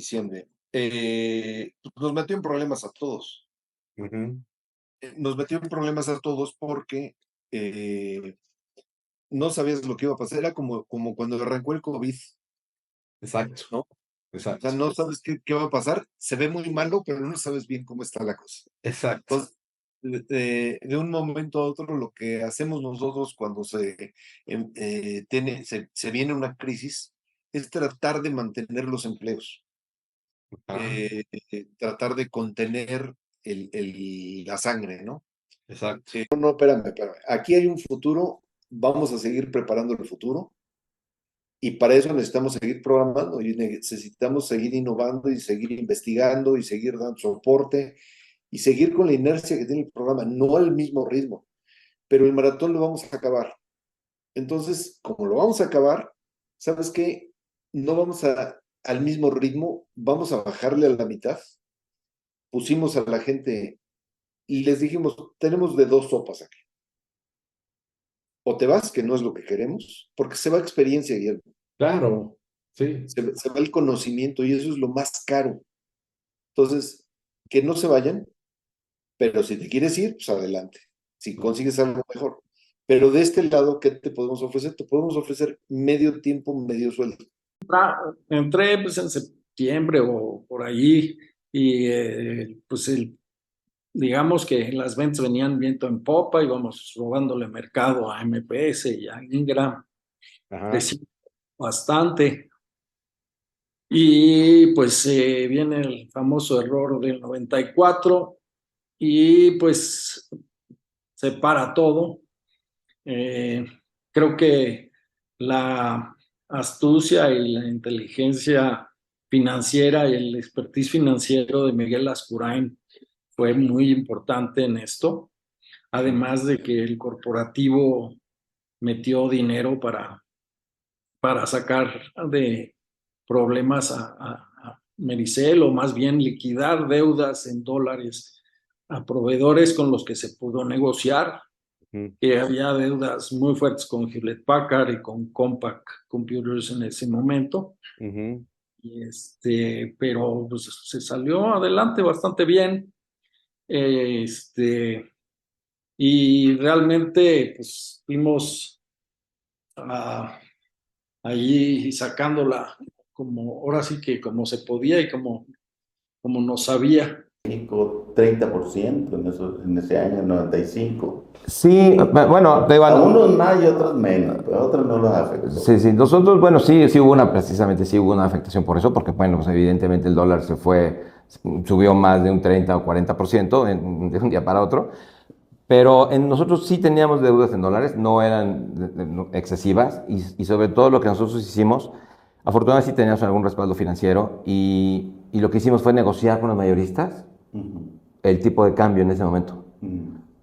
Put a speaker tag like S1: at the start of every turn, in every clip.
S1: diciembre, nos metió en problemas a todos.
S2: Ujú.
S1: Nos metió en problemas a todos porque no sabías lo que iba a pasar. Era como cuando arrancó el COVID,
S2: Exacto,
S1: ¿no? O sea,
S2: exacto,
S1: no sabes qué va a pasar. Se ve muy malo, pero no sabes bien cómo está la cosa.
S2: exacto.
S1: Entonces, de un momento a otro, lo que hacemos nosotros cuando se viene una crisis es tratar de mantener los empleos,
S2: Ah,
S1: tratar de contener la sangre, ¿no?
S2: exacto.
S1: No, espérame. Aquí hay un futuro, vamos a seguir preparando el futuro y para eso necesitamos seguir programando y necesitamos seguir innovando y seguir investigando y seguir dando soporte y seguir con la inercia que tiene el programa, no al mismo ritmo, pero el maratón lo vamos a acabar. Entonces, como lo vamos a acabar, ¿sabes qué? No vamos al mismo ritmo, vamos a bajarle a la mitad. Pusimos a la gente y les dijimos, tenemos de dos sopas aquí. O te vas, que no es lo que queremos, porque se va experiencia, Guillermo,
S2: Claro, sí.
S1: se va el conocimiento y eso es lo más caro. Entonces, que no se vayan, pero si te quieres ir, pues adelante. Si consigues algo mejor. Pero de este lado, ¿qué te podemos ofrecer? Te podemos ofrecer medio tiempo, medio sueldo.
S3: Entré pues en septiembre o por ahí y pues digamos que las ventas venían viento en popa, íbamos robándole mercado a MPS y a Ingram,
S2: Ajá.
S3: creció bastante. Y pues viene el famoso error del 94 y pues se para todo. Eh, Creo que la astucia y la inteligencia financiera y el expertise financiero de Miguel Lascurain fue muy importante en esto, además de que el corporativo metió dinero para sacar de problemas a Mericel, o más bien liquidar deudas en dólares a proveedores con los que se pudo negociar,
S2: Ujú,
S3: que había deudas muy fuertes con Hewlett Packard y con Compaq Computers en ese momento.
S2: ujú.
S3: Y pero pues, se salió adelante bastante bien. Y realmente pues fuimos allí sacándola como, ahora sí que como se podía y como nos sabía.
S4: México 30% en ese año 95.
S5: Sí, bueno, te digo,
S4: A unos más y otros menos, pero a otros no los afectó.
S5: sí, nosotros, bueno, sí hubo precisamente sí hubo una afectación por eso, porque bueno, pues evidentemente el dólar subió más de un 30 o 40% de un día para otro, pero nosotros sí teníamos deudas en dólares, no eran excesivas, y sobre todo lo que nosotros hicimos, afortunadamente sí teníamos algún respaldo financiero, y lo que hicimos fue negociar con los mayoristas el tipo de cambio en ese momento.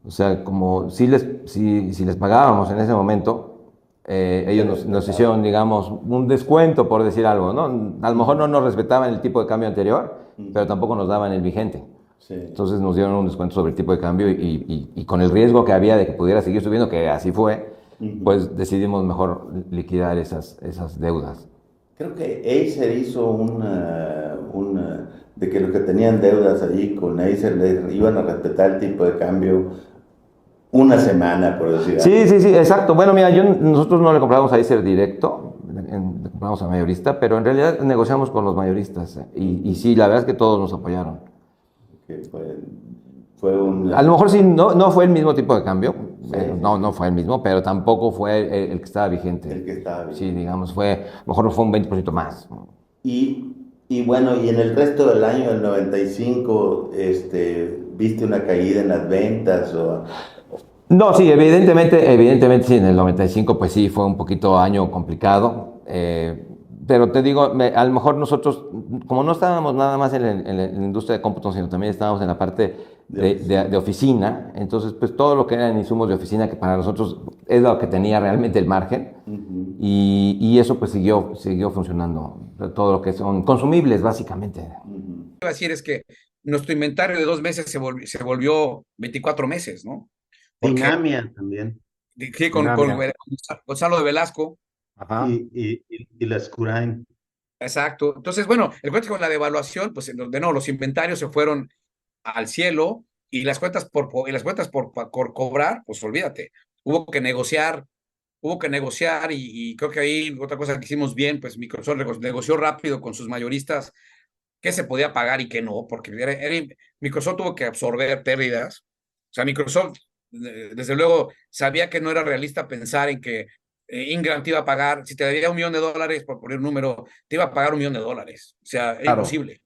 S5: O sea, como si les pagábamos en ese momento, ellos nos hicieron, digamos, un descuento, por decir algo, ¿no? A lo mejor no nos respetaban el tipo de cambio anterior, pero tampoco nos daban el vigente.
S4: Sí.
S5: Entonces nos dieron un descuento sobre el tipo de cambio y con el riesgo que había de que pudiera seguir subiendo, que así fue, pues decidimos mejor liquidar esas deudas.
S4: Creo que Acer hizo de que los que tenían deudas allí con Acer les iban a respetar el tipo de cambio una semana, por decir algo.
S5: Sí, exacto. Bueno, mira, nosotros no le compramos a Acer directo, le compramos a mayorista, pero en realidad negociamos con los mayoristas. Y sí, la verdad es que todos nos apoyaron.
S4: Que fue un...
S5: A lo mejor sí, no fue el mismo tipo de cambio,
S4: Sí.
S5: no fue el mismo, pero tampoco fue el que estaba vigente.
S4: El que estaba vigente.
S5: Sí, digamos, a lo mejor fue un 20% más.
S4: Y bueno, y en el resto del año del 95, ¿viste una caída en las ventas?
S5: No, sí, evidentemente sí, en el 95 pues sí, fue un poquito año complicado, pero te digo, a lo mejor nosotros, como no estábamos nada más en la industria de cómputo, sino también estábamos en la parte de oficina, entonces pues todo lo que eran insumos de oficina, que para nosotros es lo que tenía realmente el margen, y eso pues siguió funcionando, todo lo que son consumibles básicamente.
S6: Lo que iba a decir es que nuestro inventario de 2 meses se volvió 24 meses, ¿no? Porque
S2: Dinamia también.
S6: sí, con
S2: Dinamia.
S6: Gonzalo de Velasco.
S2: Ajá.
S4: Y Lascurain.
S6: Exacto. Entonces, bueno, el cuento con la devaluación, pues de nuevo, los inventarios se fueron al cielo y las cuentas por cobrar, pues olvídate. Hubo que negociar, y creo que ahí otra cosa que hicimos bien, pues Microsoft negoció rápido con sus mayoristas qué se podía pagar y qué no, porque Microsoft tuvo que absorber pérdidas. O sea, Microsoft, desde luego, sabía que no era realista pensar en que Ingram te iba a pagar, si te debía $1 millón, por poner un número, te iba a pagar $1 millón. O sea, era
S5: Claro,
S6: imposible.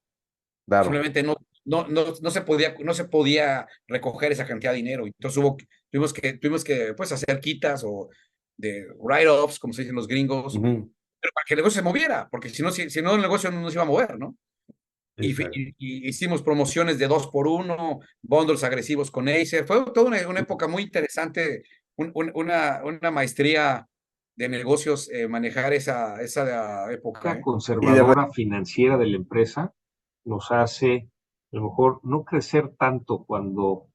S5: claro.
S6: Simplemente no se podía recoger esa cantidad de dinero. Entonces tuvimos que pues, hacer quitas o de write-offs, como se dicen los gringos, pero para que el negocio se moviera, porque si no el negocio no se iba a mover, ¿no? Y hicimos promociones de 2x1, bundles agresivos con Acer. Fue toda una época muy interesante, una maestría de negocios, manejar esa época.
S2: La conservadora financiera de la empresa nos hace, a lo mejor, no crecer tanto cuando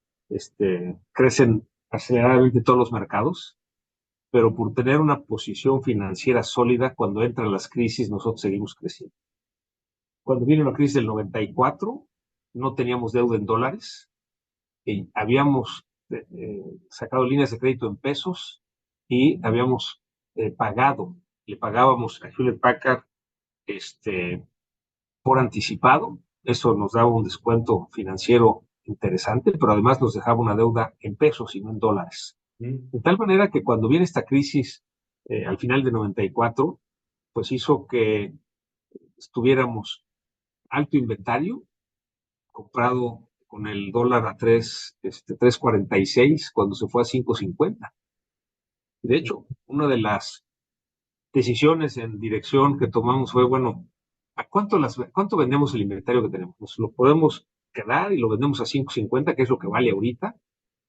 S2: crecen aceleradamente todos los mercados, pero por tener una posición financiera sólida, cuando entran las crisis, nosotros seguimos creciendo. Cuando vino la crisis del 94, no teníamos deuda en dólares, y habíamos sacado líneas de crédito en pesos y habíamos le pagábamos a Hewlett Packard por anticipado. Eso nos daba un descuento financiero interesante, pero además nos dejaba una deuda en pesos y no en dólares. De tal manera que cuando viene esta crisis al final de 94, pues hizo que estuviéramos alto inventario, comprado con el dólar a 3.46 cuando se fue a 5.50. De hecho, una de las decisiones en dirección que tomamos fue, bueno, ¿a cuánto vendemos el inventario que tenemos? Pues lo podemos quedar y lo vendemos a 5.50, que es lo que vale ahorita.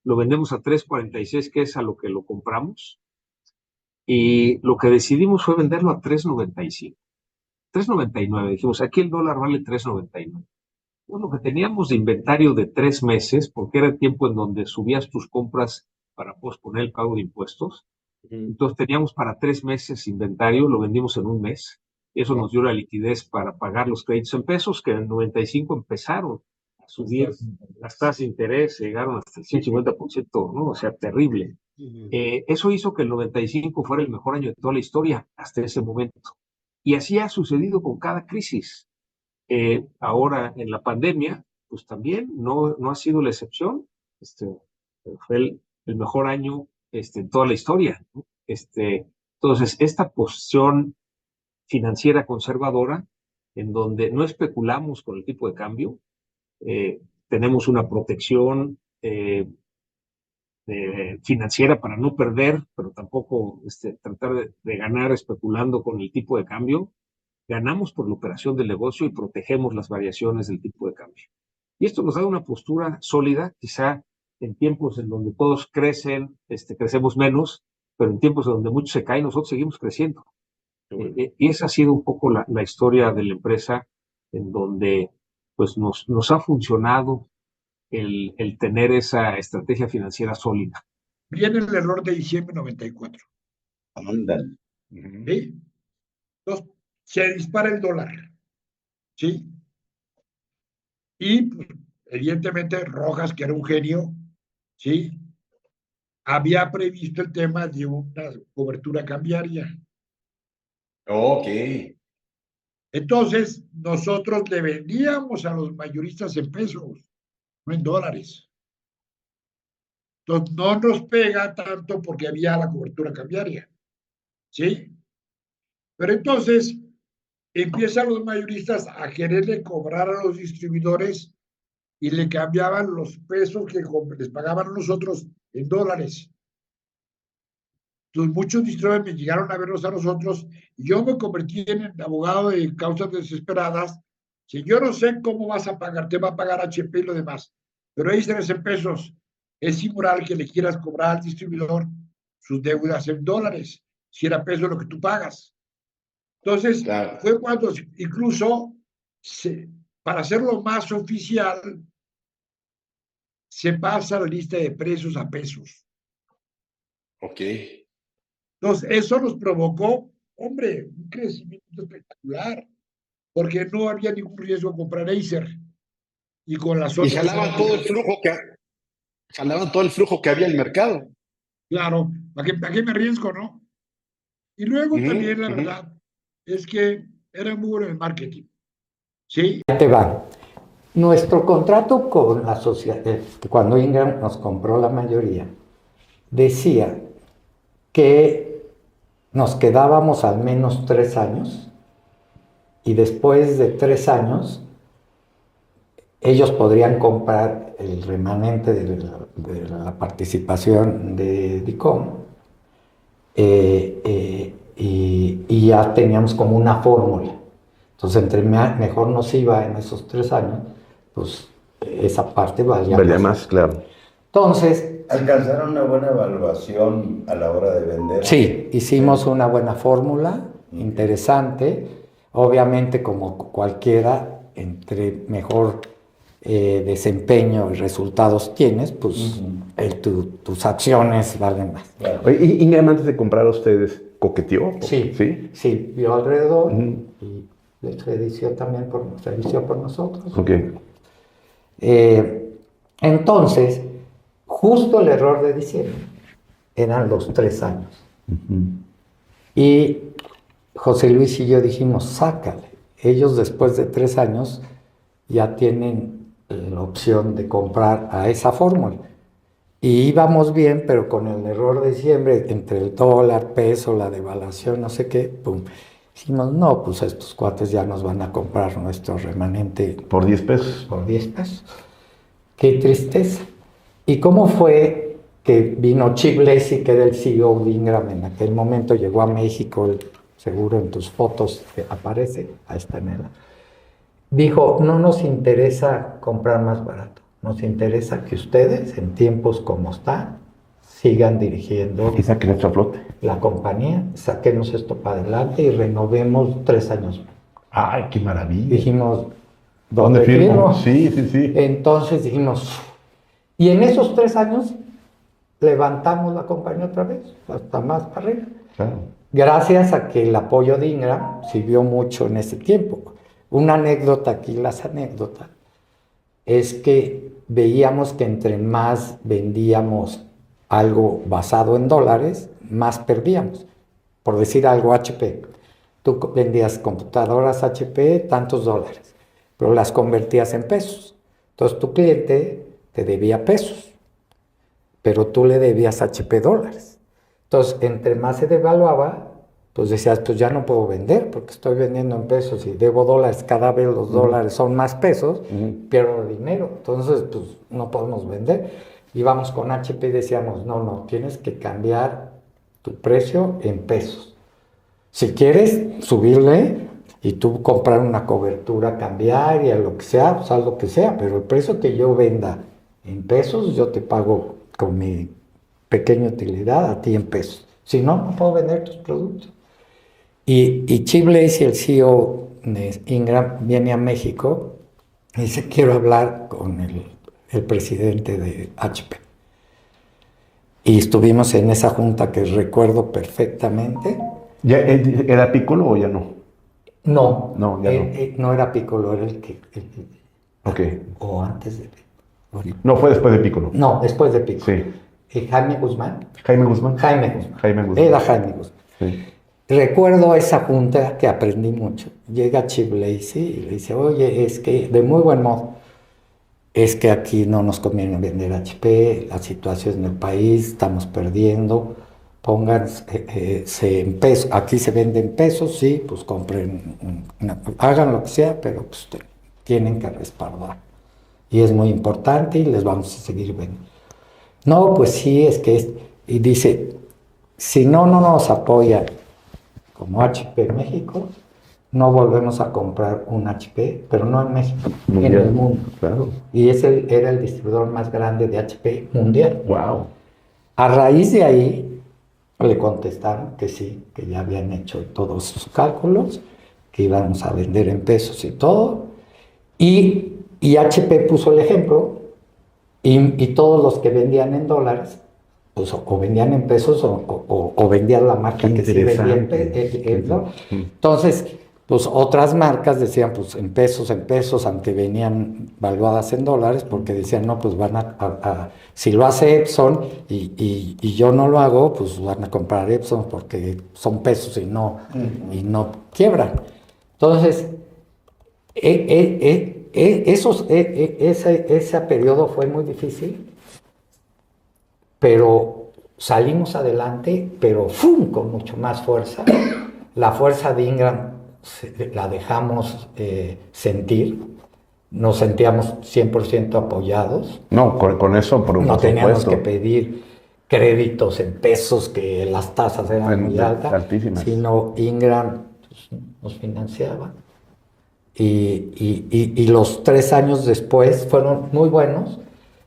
S2: Lo vendemos a 3.46, que es a lo que lo compramos. Y lo que decidimos fue venderlo a 3.95. 3.99. Dijimos, aquí el dólar vale 3.99. Bueno, que teníamos de inventario de 3 meses, porque era el tiempo en donde subías tus compras para posponer el pago de impuestos. Entonces teníamos para 3 meses inventario, lo vendimos en un mes. Eso nos dio la liquidez para pagar los créditos en pesos, que en el 95 empezaron a subir las tasas de interés, llegaron hasta el 150%, ¿no? O sea, terrible. Eso hizo que el 95 fuera el mejor año de toda la historia hasta ese momento. Y así ha sucedido con cada crisis. Ahora en la pandemia, pues también no ha sido la excepción. Fue el mejor año en toda la historia, ¿no? Entonces, esta posición financiera conservadora, en donde no especulamos con el tipo de cambio, tenemos una protección financiera para no perder, pero tampoco tratar de ganar especulando con el tipo de cambio. Ganamos por la operación del negocio y protegemos las variaciones del tipo de cambio. Y esto nos da una postura sólida, quizá en tiempos en donde todos crecen, crecemos menos, pero en tiempos en donde muchos se caen, nosotros seguimos creciendo. Y esa ha sido un poco la historia de la empresa, en donde pues nos ha funcionado el tener esa estrategia financiera sólida.
S7: Viene el error de diciembre de 94.
S4: Ándale.
S7: ¿Sí? Entonces, se dispara el dólar. ¿Sí? Y, pues, evidentemente, Rojas, que era un genio, ¿sí? Había previsto el tema de una cobertura cambiaria.
S2: Ok.
S7: Entonces, nosotros le vendíamos a los mayoristas en pesos, no en dólares. Entonces, no nos pega tanto porque había la cobertura cambiaria. ¿Sí? Pero entonces, empiezan los mayoristas a quererle cobrar a los distribuidores y le cambiaban los pesos que les pagaban a nosotros en dólares. Entonces, muchos distribuidores me llegaron a verlos a nosotros y yo me convertí en abogado de causas desesperadas. Si yo no sé cómo vas a pagar, te va a pagar HP y lo demás, pero ahí tienes en pesos. Es inmoral que le quieras cobrar al distribuidor sus deudas en dólares, si era peso lo que tú pagas. Entonces, claro, fue cuando incluso, para hacerlo más oficial, se pasa la lista de precios a pesos.
S2: Ok.
S7: Entonces, eso nos provocó, hombre, un crecimiento espectacular. porque no había ningún riesgo comprar Acer. Y con las
S8: Y
S7: otras...
S8: jalaban todo el flujo que había en el mercado.
S7: Claro, ¿para qué me arriesgo, no? Y luego también la verdad es que era muy bueno el marketing. ¿Sí?
S9: Ahí te va. Nuestro contrato con la sociedad, cuando Ingram nos compró la mayoría, decía que nos quedábamos al menos 3 años y después de 3 años ellos podrían comprar el remanente de la participación de DICOM y ya teníamos como una fórmula. Entonces, entre mejor nos iba en esos 3 años, pues esa parte valía
S8: más, claro.
S9: Entonces...
S4: ¿Alcanzaron una buena evaluación a la hora de vender?
S9: Sí, hicimos una buena fórmula, interesante. Obviamente, como cualquiera, entre mejor desempeño y resultados tienes, pues tus acciones valen más.
S8: Claro. Oye, ¿y Ingram antes de comprar a ustedes coqueteó?
S9: Sí, vio alrededor y de hecho se inició por nosotros.
S8: Okay.
S9: Entonces, justo el error de diciembre eran los 3 años. Y José Luis y yo dijimos, sácale. Ellos después de 3 años ya tienen la opción de comprar a esa fórmula. Y íbamos bien, pero con el error de diciembre, entre el dólar, peso, la devaluación, no sé qué, pum. Dijimos, no, pues estos cuates ya nos van a comprar nuestro remanente.
S8: ¿Por 10 pesos?
S9: Por 10 pesos. Qué tristeza. ¿Y cómo fue que vino Chip Lacey, que era el CEO de Ingram en aquel momento, llegó a México, seguro en tus fotos aparece, ahí está en ella. Dijo, no nos interesa comprar más barato, nos interesa que ustedes, en tiempos como están, sigan dirigiendo
S8: y saquen esto a flote.
S9: La compañía, saquemos esto para adelante y renovemos 3 años.
S8: ¡Ay, qué maravilla!
S9: Dijimos,
S8: ¿dónde firmo? Sí.
S9: Entonces dijimos, y en esos 3 años levantamos la compañía otra vez, hasta más para arriba.
S8: Claro.
S9: Gracias a que el apoyo de Ingram sirvió mucho en ese tiempo. Una anécdota aquí, las anécdotas, es que veíamos que entre más vendíamos algo basado en dólares, más perdíamos. Por decir algo, HP. Tú vendías computadoras HP, tantos dólares, pero las convertías en pesos. Entonces tu cliente te debía pesos, pero tú le debías HP dólares. Entonces, entre más se devaluaba, pues decías, pues ya no puedo vender porque estoy vendiendo en pesos y debo dólares, cada vez los dólares son más pesos, pierdo dinero. Entonces, pues no podemos vender. Íbamos con HP y decíamos, no, tienes que cambiar tu precio en pesos. Si quieres subirle y tú comprar una cobertura cambiaria, lo que sea, pues haz lo que sea, pero el precio que yo venda en pesos, yo te pago con mi pequeña utilidad a ti en pesos. Si no, no puedo vender tus productos. Y Chip Lacey, el CEO de Ingram, viene a México y dice, quiero hablar con el presidente de HP. Y estuvimos en esa junta que recuerdo perfectamente.
S8: ¿Ya era Piccolo o ya no?
S9: No,
S8: ya
S9: no era Piccolo, era el que...
S8: Okay.
S9: O antes de
S8: Piccolo. No, fue después de Piccolo.
S9: No, después de Piccolo.
S8: Sí.
S9: Jaime Guzmán.
S8: Jaime Guzmán.
S9: Era Jaime Guzmán.
S8: Sí.
S9: Recuerdo esa junta que aprendí mucho. Llega Chip Lacey y le dice, oye, es que, de muy buen modo, es que aquí no nos conviene vender HP, la situación en el país, estamos perdiendo, pónganse en pesos, aquí se venden pesos, sí, pues compren, hagan lo que sea, pero pues tienen que respaldar. Y es muy importante y les vamos a seguir vendiendo. No, pues sí, es que y dice, si no nos apoyan como HP México, no volvemos a comprar un HP, pero no en México, mundial, en el mundo.
S8: Claro.
S9: Y era el distribuidor más grande de HP mundial.
S8: Wow.
S9: A raíz de ahí, le contestaron que sí, que ya habían hecho todos sus cálculos, que íbamos a vender en pesos y todo. Y HP puso el ejemplo, y todos los que vendían en dólares, pues o vendían en pesos o vendían la marca que sí vendía en pesos. Entonces, pues otras marcas decían, pues en pesos, aunque venían valuadas en dólares, porque decían, no, pues van si lo hace Epson y yo no lo hago, pues van a comprar Epson porque son pesos y no quiebran. Entonces, ese periodo fue muy difícil, pero salimos adelante, pero ¡fum!, con mucho más fuerza. La fuerza de Ingram la dejamos sentir, nos sentíamos 100% apoyados.
S8: No, con eso, por
S9: No teníamos
S8: supuesto.
S9: que pedir créditos en pesos, que las tasas eran muy
S8: altísimas,
S9: sino Ingram pues, nos financiaba. Y los 3 años después fueron muy buenos,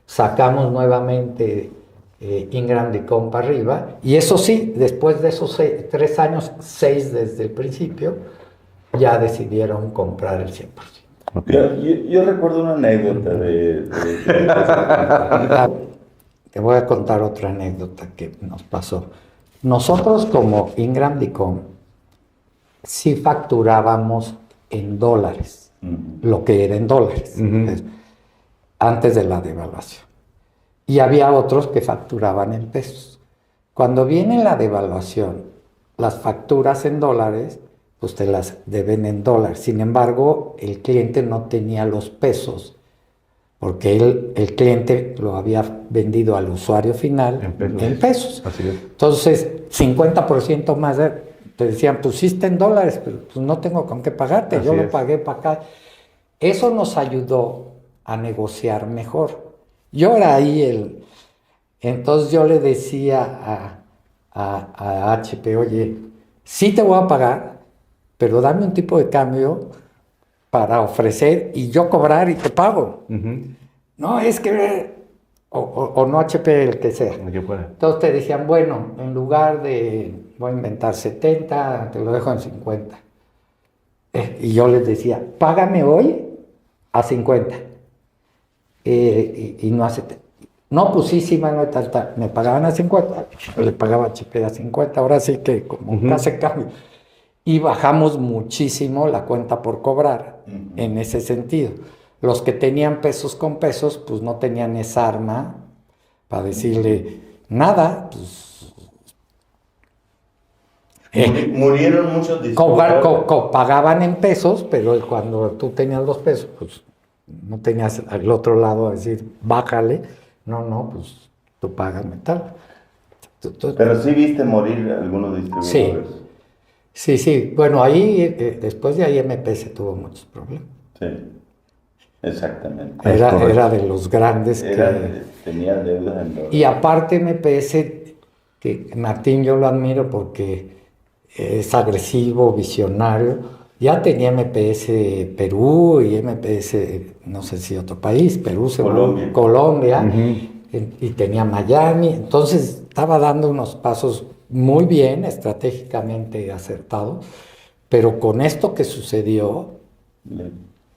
S9: sacamos nuevamente Ingram de compa arriba, y eso sí, después de esos 3 años, 6 desde el principio, ya decidieron comprar el 100%.
S4: Okay. Yo recuerdo una anécdota
S9: Te voy a contar otra anécdota que nos pasó. Nosotros como Ingram Dicom sí facturábamos en dólares, lo que era en dólares, antes de la devaluación. Y había otros que facturaban en pesos. Cuando viene la devaluación, las facturas en dólares, pues te las deben en dólares. Sin embargo, el cliente no tenía los pesos, porque el cliente lo había vendido al usuario final en pesos.
S8: Así es.
S9: Entonces, 50% más te decían, pusiste en dólares, pero pues no tengo con qué pagarte,
S8: Así
S9: yo lo
S8: es.
S9: pagué para acá. Eso nos ayudó a negociar mejor. Yo era ahí entonces yo le decía a HP, oye, sí te voy a pagar, pero dame un tipo de cambio para ofrecer y yo cobrar y te pago. No, es que... O no HP, el que sea. Entonces te decían, bueno, en lugar de, voy a inventar 70, te lo dejo en 50. Y yo les decía, págame hoy a 50. Y no a 70. No, pues sí, no, tal. Me pagaban a 50, yo le pagaba a HP a 50. Ahora sí que como hace cambio. Y bajamos muchísimo la cuenta por cobrar en ese sentido. Los que tenían pesos con pesos, pues no tenían esa arma para decirle nada. Pues,
S4: murieron muchos distribuidores.
S9: Pagaban en pesos, pero cuando tú tenías los pesos, pues no tenías al otro lado a decir, bájale. No, pues tú págame tal.
S4: Pero sí viste morir algunos distribuidores.
S9: Sí. Bueno, ahí, después de ahí MPS tuvo muchos problemas.
S4: Sí. Exactamente.
S9: Era de los grandes
S4: tenía deudas en dólares.
S9: Y aparte MPS, que Martín yo lo admiro porque es agresivo, visionario, ya tenía MPS Perú y MPS, no sé si otro país, Perú, Colombia y tenía Miami, entonces estaba dando unos pasos muy bien, estratégicamente acertados, pero con esto que sucedió...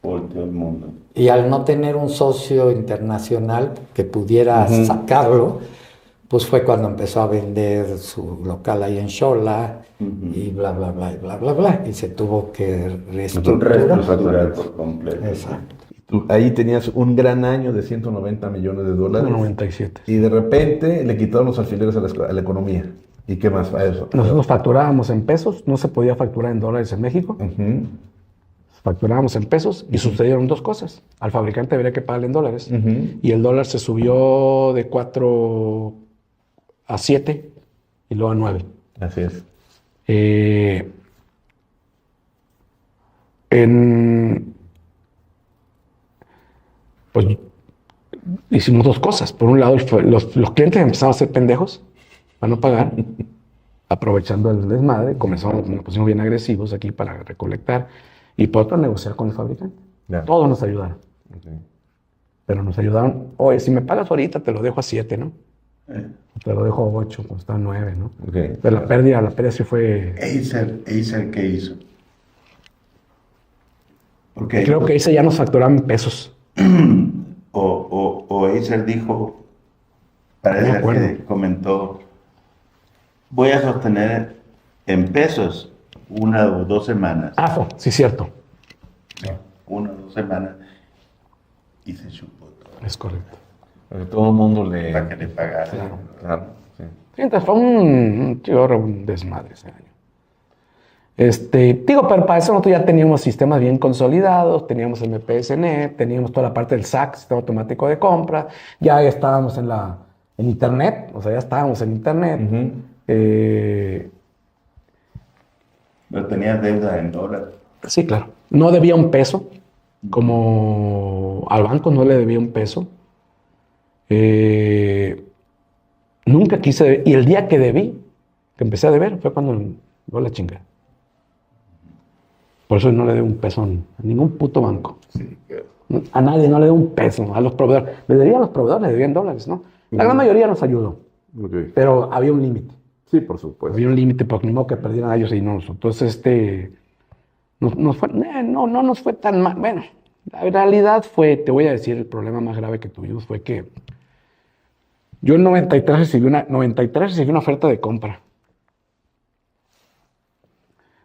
S4: Volteó el mundo.
S9: Y al no tener un socio internacional que pudiera sacarlo, pues fue cuando empezó a vender su local ahí en Xola y bla, bla, bla, y bla, bla, bla. Y se tuvo que
S4: reestructurar por completo.
S9: Exacto.
S8: Tú ahí tenías un gran año de 190 millones de dólares.
S10: 97.
S8: Y de repente le quitaron los alfileres a la economía. ¿Y qué más fue eso?
S10: Nosotros facturábamos en pesos, no se podía facturar en dólares en México. Facturábamos en pesos y sucedieron 2 cosas. Al fabricante habría que pagarle en dólares y el dólar se subió de 4 a 7 y luego a 9.
S8: Así es.
S10: Pues hicimos 2 cosas. Por un lado, los clientes empezaron a ser pendejos para no pagar, aprovechando el desmadre, nos pusimos bien agresivos aquí para recolectar. Y por otro, negociar con el fabricante. Todos nos ayudaron. Pero nos ayudaron, oye, si me pagas ahorita, te lo dejo a 7, ¿no? Te lo dejo a 8, cuando está a 9, ¿no? Pero la pérdida sí fue...
S7: Acer, ¿qué hizo?
S10: Porque creo que Acer ya nos facturaban en pesos.
S4: O Acer dijo, parece que comentó, voy a sostener en pesos 1 o 2 semanas.
S10: Sí, cierto.
S4: Sí. 1 o 2 semanas. Y se chupó todo.
S10: Es correcto.
S8: Porque todo el mundo le...
S4: Para que le pagara.
S8: Claro, sí.
S10: Sí, entonces fue un desmadre ese año. Digo, pero para eso nosotros ya teníamos sistemas bien consolidados, teníamos el MPSNet, teníamos toda la parte del SAC, Sistema Automático de Compra, ya estábamos en Internet, o sea, ya estábamos en Internet.
S4: Pero tenías deuda en dólares.
S10: Sí, claro. No debía un peso, como al banco no le debía un peso. Nunca quise deber, y el día que debí, que empecé a deber, fue cuando yo la chingué. Por eso no le debo un peso a ningún puto banco.
S4: Sí,
S10: A nadie no le debo un peso, a los proveedores. Le debía a los proveedores, le debían dólares, ¿no? La gran mayoría nos ayudó, pero había un límite.
S8: Sí, por supuesto.
S10: Había un límite, porque ni modo que perdieran a ellos y no nosotros. Entonces, no nos fue tan mal. Bueno, la realidad fue, te voy a decir, el problema más grave que tuvimos fue que yo en 93 recibí una oferta de compra.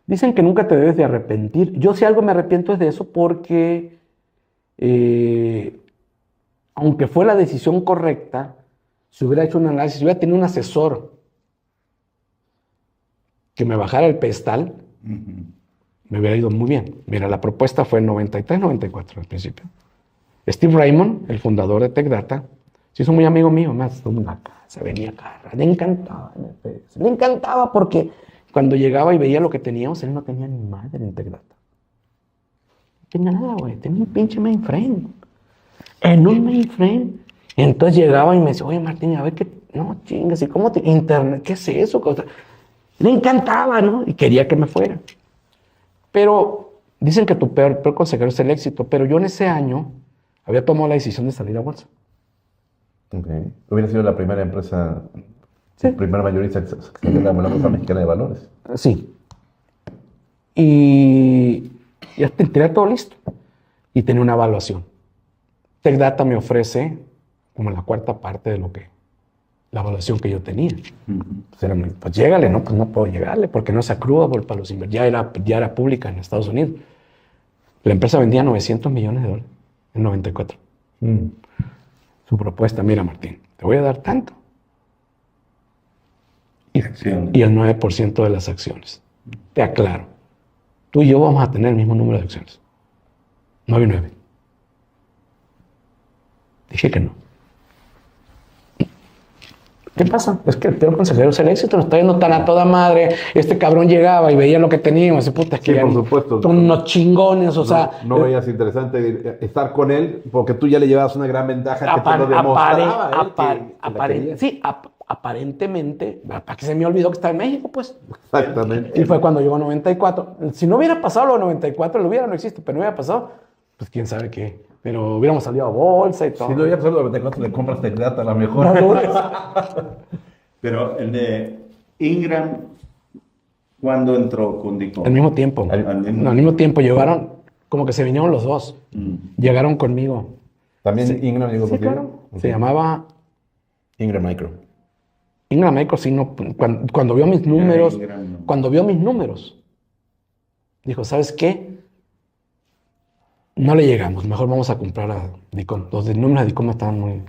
S10: Dicen que nunca te debes de arrepentir. Yo si algo me arrepiento es de eso porque, aunque fue la decisión correcta, si hubiera hecho un análisis, si hubiera tenido un asesor que me bajara el pedestal, me hubiera ido muy bien. Mira, la propuesta fue en 93, 94 al principio. Steve Raymond, el fundador de TechData, se hizo muy amigo mío, más estuvo en la casa, venía acá, le encantaba porque cuando llegaba y veía lo que teníamos, él no tenía ni madre en TechData. No tenía nada, güey, tenía un pinche mainframe. En un mainframe. Entonces llegaba y me decía, oye Martín, a ver qué, no chingas, ¿y cómo te, internet, qué es eso? Le encantaba, ¿no? Y quería que me fuera. Pero dicen que tu peor consejero es el éxito, pero yo en ese año había tomado la decisión de salir a bolsa.
S8: Okay. Hubiera sido la primera empresa,
S10: Sí.
S8: el primer mayorista que salió de la Bolsa Mexicana de Valores.
S10: Sí. Y ya tenía todo listo. Y tenía una evaluación. TechData me ofrece como la cuarta parte de la evaluación que yo tenía. Pues llégale, ¿no? Pues no puedo llegarle porque no es accruable para los inversores. Ya era pública en Estados Unidos. La empresa vendía $900 millones en 94. Su propuesta, mira Martín, te voy a dar tanto. Y el 9% de las acciones. Te aclaro. Tú y yo vamos a tener el mismo número de acciones. 9 y 9. Dije que no. ¿Qué pasa? Es que el peor consejero es el éxito, nos está yendo tan a toda madre. Este cabrón llegaba y veía lo que teníamos. Y puta, que
S8: sí, por supuesto.
S10: Son unos chingones, o sea.
S8: No veías interesante estar con él porque tú ya le llevabas una gran ventaja que te lo demostraba.
S10: Aparentemente, para que se me olvidó que estaba en México, pues.
S8: Exactamente.
S10: Y fue cuando llegó a 94. Si no hubiera pasado lo de 94, no existe, pero no hubiera pasado, pues quién sabe qué. Pero hubiéramos salido a bolsa y todo.
S8: Si no hubiera pasado lo de 94, le compras TechData a la mejor.
S4: Pero el de Ingram, ¿cuándo entró con Dicom?
S10: Al mismo tiempo. Al mismo tiempo llegaron, como que se vinieron los dos. Llegaron conmigo.
S8: ¿También Ingram llegó contigo?
S10: Claro. Okay. Se llamaba
S8: Ingram Micro.
S10: Ingram Micro, sí, no, cuando vio mis números, dijo, ¿sabes qué? No le llegamos, mejor vamos a comprar a Dicom. Los de números de Dicom estaban muy...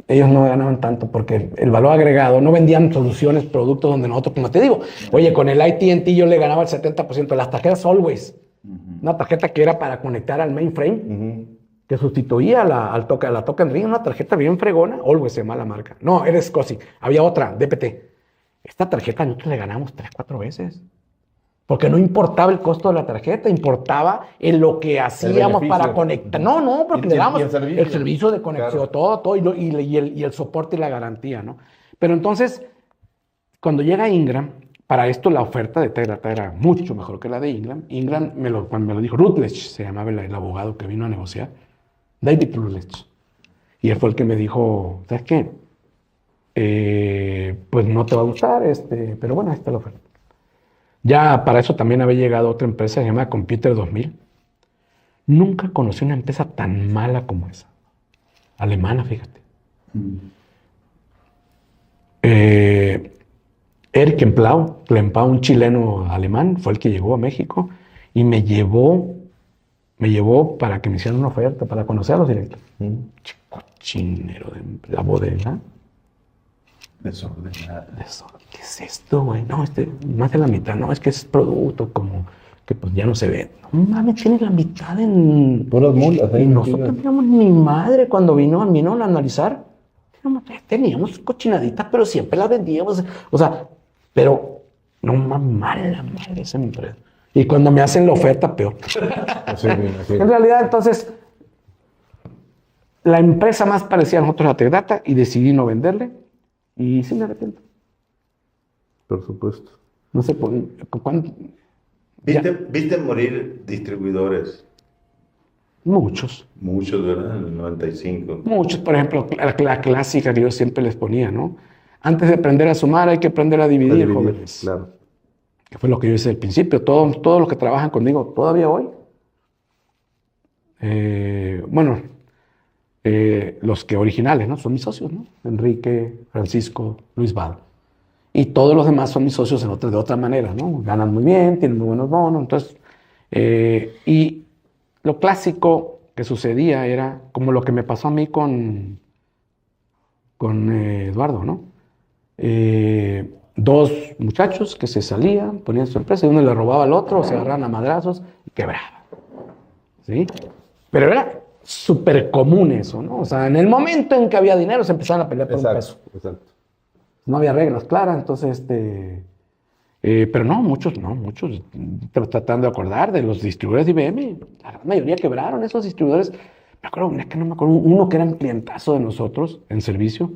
S10: Ellos no ganaban tanto porque el valor agregado, no vendían soluciones, productos donde nosotros, como te digo, oye, con el AT&T yo le ganaba el 70% de las tarjetas Always. Una tarjeta que era para conectar al mainframe, que sustituía a la Token Ring, una tarjeta bien fregona. Always se llama la marca. No, era SCSI. Había otra, DPT. Esta tarjeta nosotros le ganamos 3-4 veces. Porque no importaba el costo de la tarjeta, importaba en lo que hacíamos para conectar. No, porque le damos el servicio de conexión, claro. todo y el soporte y la garantía, ¿no? Pero entonces, cuando llega Ingram, para esto la oferta de TechData era mucho mejor que la de Ingram. Ingram cuando me lo dijo, Rutledge se llamaba el abogado que vino a negociar, David Rutledge. Y él fue el que me dijo, ¿sabes qué? Pues no te va a gustar, pero bueno, ahí está la oferta. Ya para eso también había llegado otra empresa llamada Computer 2000. Nunca conocí una empresa tan mala como esa. Alemana, fíjate. Eric Klempau, un chileno alemán, fue el que llegó a México y me llevó para que me hicieran una oferta, para conocer a los directores. Cochinero de la bodega.
S8: Desordenada.
S10: ¿Qué es esto, güey? No, más de la mitad. No, es que es producto como que pues ya no se ve. No mames, tiene la mitad en...
S8: Puras mulas.
S10: Y nosotros teníamos, mi madre, cuando vino a analizar, teníamos cochinaditas, pero siempre las vendíamos. O sea, pero no mala madre esa empresa. Y cuando me hacen la oferta, peor.
S8: Sí,
S10: en realidad, entonces, la empresa más parecida a nosotros era Tecdata y decidí no venderle. Y sí me arrepiento.
S8: Por supuesto.
S10: No sé por cuándo.
S4: ¿Viste morir distribuidores?
S10: Muchos,
S4: ¿Verdad? En el 95.
S10: Muchos. Por ejemplo, la clásica que yo siempre les ponía, ¿no? Antes de aprender a sumar hay que aprender a dividir, jóvenes.
S8: Claro.
S10: Que fue lo que yo hice al principio. Todos los que trabajan conmigo todavía hoy. Los que originales, ¿no? Son mis socios, ¿no? Enrique, Francisco, Luis Vado. Y todos los demás son mis socios de otra manera, ¿no? Ganan muy bien, tienen muy buenos bonos. Entonces, y lo clásico que sucedía era como lo que me pasó a mí con Eduardo, ¿no? Dos muchachos que se salían, ponían su empresa y uno le robaba al otro, se agarraban a madrazos y quebraban. ¿Sí? Pero era súper común eso, ¿no? O sea, en el momento en que había dinero se empezaban a pelear por un peso.
S8: Exacto.
S10: No había reglas claras, entonces, pero muchos, tratando de acordar de los distribuidores de IBM, la gran mayoría quebraron esos distribuidores. Me acuerdo, no me acuerdo, uno que era un clientazo de nosotros en servicio,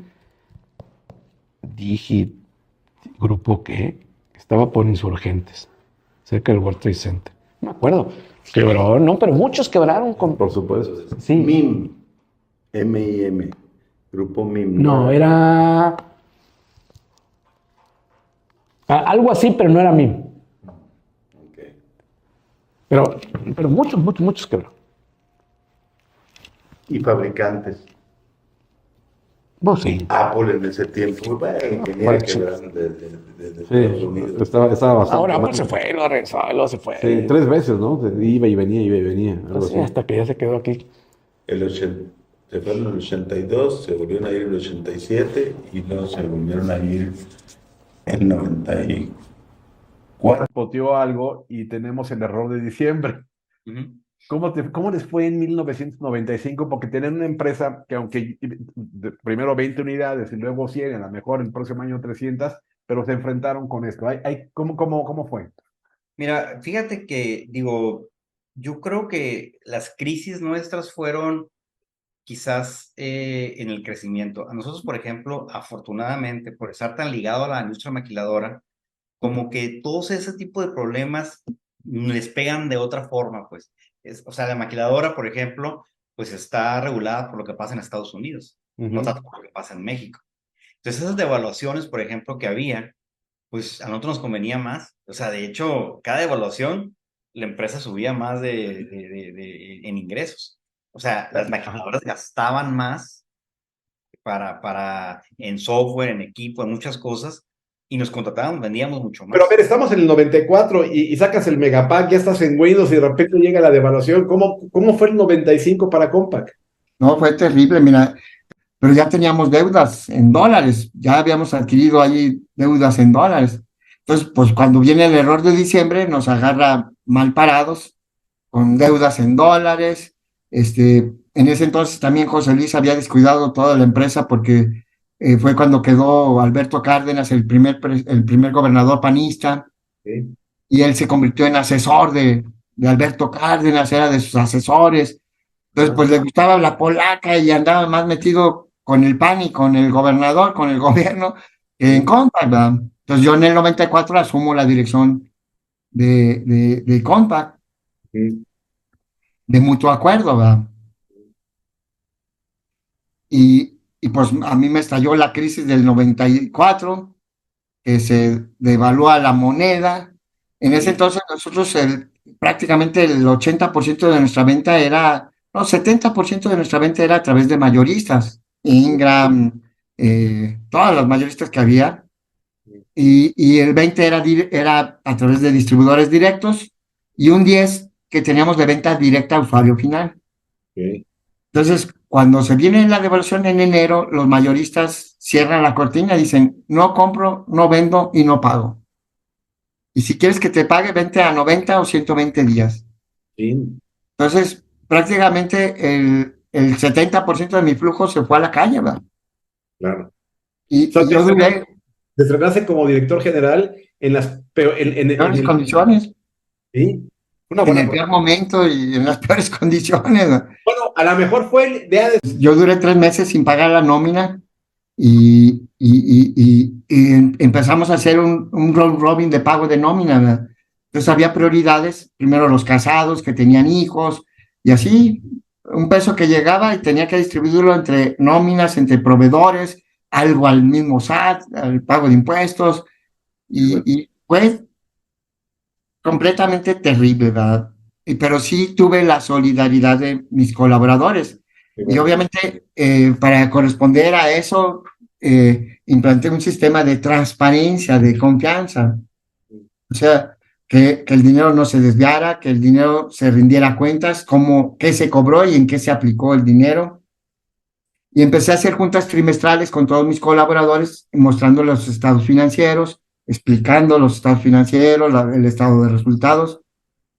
S10: Digi, grupo que estaba por Insurgentes, cerca del World Trade Center. No me acuerdo, quebró, no, pero muchos quebraron.
S8: Por supuesto.
S10: Sí.
S4: MIM, M-I-M, grupo MIM.
S10: No, era... algo así, pero no era MIM.
S4: Okay.
S10: Pero muchos quebraron.
S4: Y fabricantes.
S10: Pues sí.
S4: Apple en ese tiempo, venía quebrando desde Estados Unidos.
S8: Estaba bastante.
S10: Ahora Apple se fue, lo regresó, luego se fue.
S8: Sí, 3 veces, ¿no? Iba y venía. Algo
S10: Sí,
S8: así.
S10: hasta que ya se quedó aquí.
S4: Se fueron en el 82, se volvieron a ir en el 87 y luego se volvieron a ir en el 94.
S8: Poteó algo y tenemos el error de diciembre. ¿Cómo les fue en 1995? Porque tienen una empresa que aunque primero 20 unidades y luego 100, a lo mejor el próximo año 300, pero se enfrentaron con esto. ¿Cómo fue?
S11: Mira, fíjate que, yo creo que las crisis nuestras fueron quizás en el crecimiento. A nosotros, por ejemplo, afortunadamente, por estar tan ligado a la industria maquiladora, como que todos ese tipo de problemas les pegan de otra forma, pues. O sea, la maquiladora, por ejemplo, pues está regulada por lo que pasa en Estados Unidos, no tanto por lo que pasa en México. Entonces, esas devaluaciones, por ejemplo, que había, pues a nosotros nos convenía más. O sea, de hecho, cada devaluación, la empresa subía más en ingresos. O sea, las maquiladoras gastaban más en software, en equipo, en muchas cosas, y nos contrataban, vendíamos mucho más.
S8: Pero a ver, estamos en el 94 y sacas el Megapack, ya estás en Windows y de repente llega la devaluación. ¿Cómo fue el 95 para Compaq?
S7: No, fue terrible, mira, pero ya teníamos deudas en dólares, ya habíamos adquirido allí deudas en dólares. Entonces, pues cuando viene el error de diciembre, nos agarra mal parados, con deudas en dólares. En ese entonces también José Luis había descuidado toda la empresa porque fue cuando quedó Alberto Cárdenas, el primer gobernador panista, y él se convirtió en asesor de Alberto Cárdenas, era de sus asesores. Entonces, pues le gustaba la polaca y andaba más metido con el PAN y con el gobernador, con el gobierno, en Compaq, ¿verdad? Entonces yo en el 94 asumo la dirección de Compaq, de mutuo acuerdo, ¿verdad? Y pues a mí me estalló la crisis del 94, que se devalúa la moneda. En ese entonces nosotros prácticamente el 80% de nuestra venta era, no, 70% de nuestra venta era a través de mayoristas, Ingram, todas las mayoristas que había.
S12: y el 20 era a través de distribuidores directos y un 10 que teníamos de venta directa a usuario final.
S1: Ok.
S12: Entonces, cuando se viene la devaluación en enero, los mayoristas cierran la cortina y dicen, no compro, no vendo y no pago. Y si quieres que te pague, vente a 90 o 120 días.
S1: Sí,
S12: Entonces, prácticamente el 70% de mi flujo se fue a la calle, ¿verdad?
S8: Claro.
S12: Y
S8: So,
S12: yo duré
S8: te estrenaste como director general en las
S12: peores condiciones,
S8: sí, una
S12: en
S8: buena
S12: el peor momento y en las peores condiciones, ¿verdad?
S8: Bueno, a lo mejor fue el de
S12: Yo duré 3 meses sin pagar la nómina y empezamos a hacer un round robin de pago de nómina, ¿verdad? Entonces había prioridades, primero los casados que tenían hijos y así, un peso que llegaba y tenía que distribuirlo entre nóminas, entre proveedores, algo al mismo SAT, al pago de impuestos y fue completamente terrible, ¿verdad? Pero sí tuve la solidaridad de mis colaboradores. Y obviamente, para corresponder a eso, implanté un sistema de transparencia, de confianza. O sea, que el dinero no se desviara, que el dinero se rindiera cuentas, cómo, qué se cobró y en qué se aplicó el dinero. Y empecé a hacer juntas trimestrales con todos mis colaboradores, mostrando los estados financieros, explicando los estados financieros, el estado de resultados.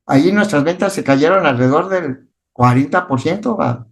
S12: Ahí nuestras ventas se cayeron alrededor del 40%, ¿va?